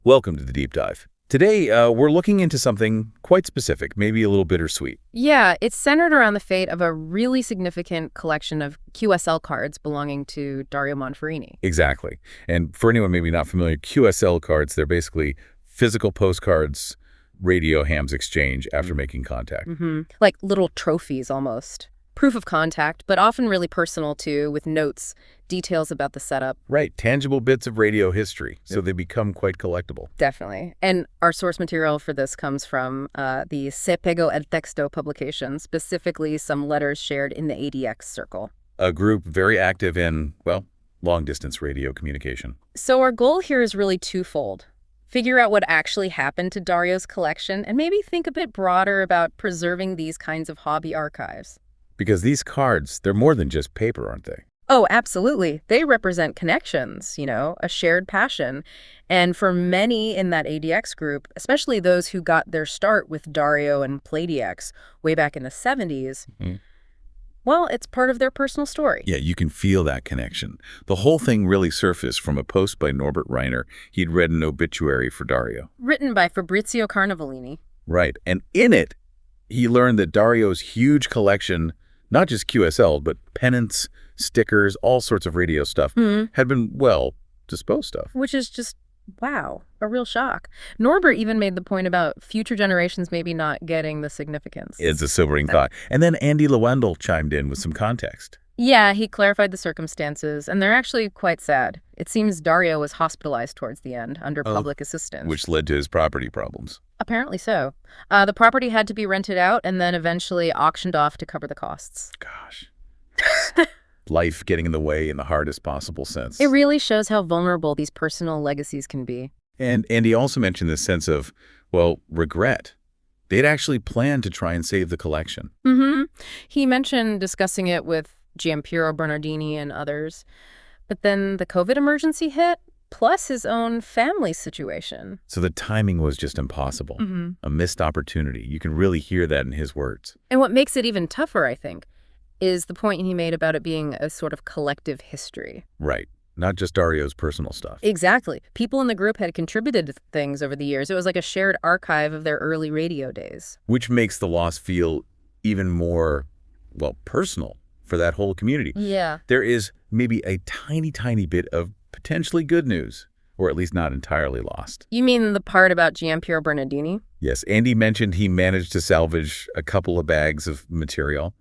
Welcome to the Deep Dive. Today, we're looking into something quite specific, maybe a little bittersweet. Yeah, it's centered around the fate of a really significant collection of QSL cards belonging to Dario Monferini. Exactly. And for anyone maybe not familiar, QSL cards, they're basically physical postcards radio hams exchange after making contact. Like little trophies almost. Proof of contact, but often really personal too, with notes, details about the setup. Right, tangible bits of radio history, so they become quite collectible. Definitely. And our source material for this comes from the Se Pegó el Texto publication, specifically some letters shared in the ADX circle. A group very active in, well, long-distance radio communication. So our goal here is really twofold. Figure out what actually happened to Dario's collection, and maybe think a bit broader about preserving these kinds of hobby archives. Because these cards, they're more than just paper, aren't they? Oh, absolutely. They represent connections, a shared passion. And for many in that ADX group, especially those who got their start with Dario and PlayDX way back in the 70s, well, it's part of their personal story. Yeah, you can feel that connection. The whole thing really surfaced from a post by Norbert Reiner. He'd read an obituary for Dario. Written by Fabrizio Carnavallini. Right, and in it, he learned that Dario's huge collection, not just QSL, but pennants, stickers, all sorts of radio stuff, had been, well, disposed of. Which is just, wow, a real shock. Norbert even made the point about future generations maybe not getting the significance. It's a sobering thought. And then Andy Lewandle chimed in with some context. Yeah, he clarified the circumstances, and they're actually quite sad. It seems Dario was hospitalized towards the end under public assistance. Which led to his property problems. Apparently so. The property had to be rented out and then eventually auctioned off to cover the costs. Gosh. Life getting in the way in the hardest possible sense. It really shows how vulnerable these personal legacies can be. And he also mentioned this sense of, well, regret. They'd actually planned to try and save the collection. He mentioned discussing it with Giampiero Bernardini and others. But then the COVID emergency hit, plus his own family situation. So the timing was just impossible. A missed opportunity. You can really hear that in his words. And what makes it even tougher, I think, is the point he made about it being a sort of collective history. Right. Not just Dario's personal stuff. Exactly. People in the group had contributed to things over the years. It was like a shared archive of their early radio days. Which makes the loss feel even more, well, personal for that whole community. Yeah. There is maybe a tiny, tiny bit of potentially good news, or at least not entirely lost. You mean the part about Giampiero Bernardini? Yes, Andy mentioned he managed to salvage a couple of bags of material.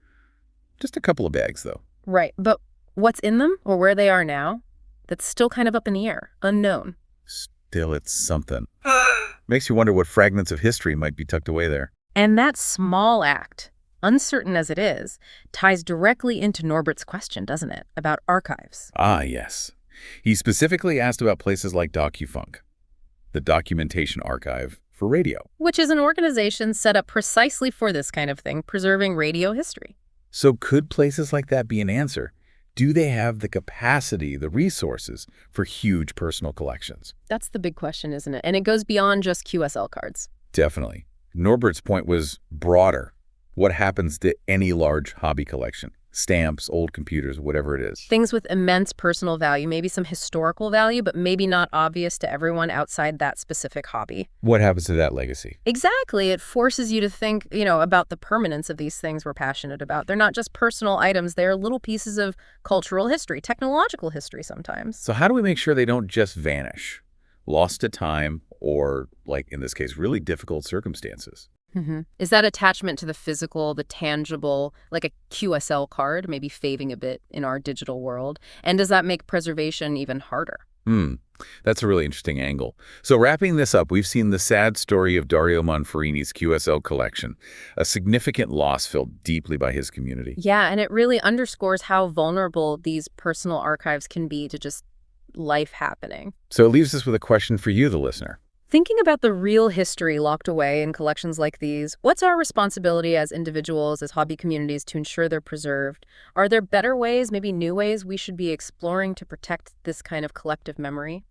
Just a couple of bags, though. Right, but what's in them, or where they are now, that's still kind of up in the air, unknown. Still, it's something. Makes you wonder what fragments of history might be tucked away there. And that small act, uncertain as it is, ties directly into Norbert's question, doesn't it, about archives? Ah, yes. He specifically asked about places like DocuFunk, the documentation archive for radio. Which is an organization set up precisely for this kind of thing, preserving radio history. So could places like that be an answer? Do they have the capacity, the resources for huge personal collections? That's the big question, isn't it? And it goes beyond just QSL cards. Definitely. Norbert's point was broader. What happens to any large hobby collection? Stamps, old computers, whatever it is. Things with immense personal value, maybe some historical value, but maybe not obvious to everyone outside that specific hobby. What happens to that legacy? Exactly. It forces you to think, about the permanence of these things we're passionate about. They're not just personal items. They're little pieces of cultural history, technological history sometimes. So how do we make sure they don't just vanish? Lost to time or, like in this case, really difficult circumstances? Is that attachment to the physical, the tangible, like a QSL card, maybe fading a bit in our digital world? And does that make preservation even harder? That's a really interesting angle. So wrapping this up, we've seen the sad story of Dario Monferini's QSL collection, a significant loss felt deeply by his community. Yeah, and it really underscores how vulnerable these personal archives can be to just life happening. So it leaves us with a question for you, the listener. Thinking about the real history locked away in collections like these, what's our responsibility as individuals, as hobby communities, to ensure they're preserved? Are there better ways, maybe new ways, we should be exploring to protect this kind of collective memory?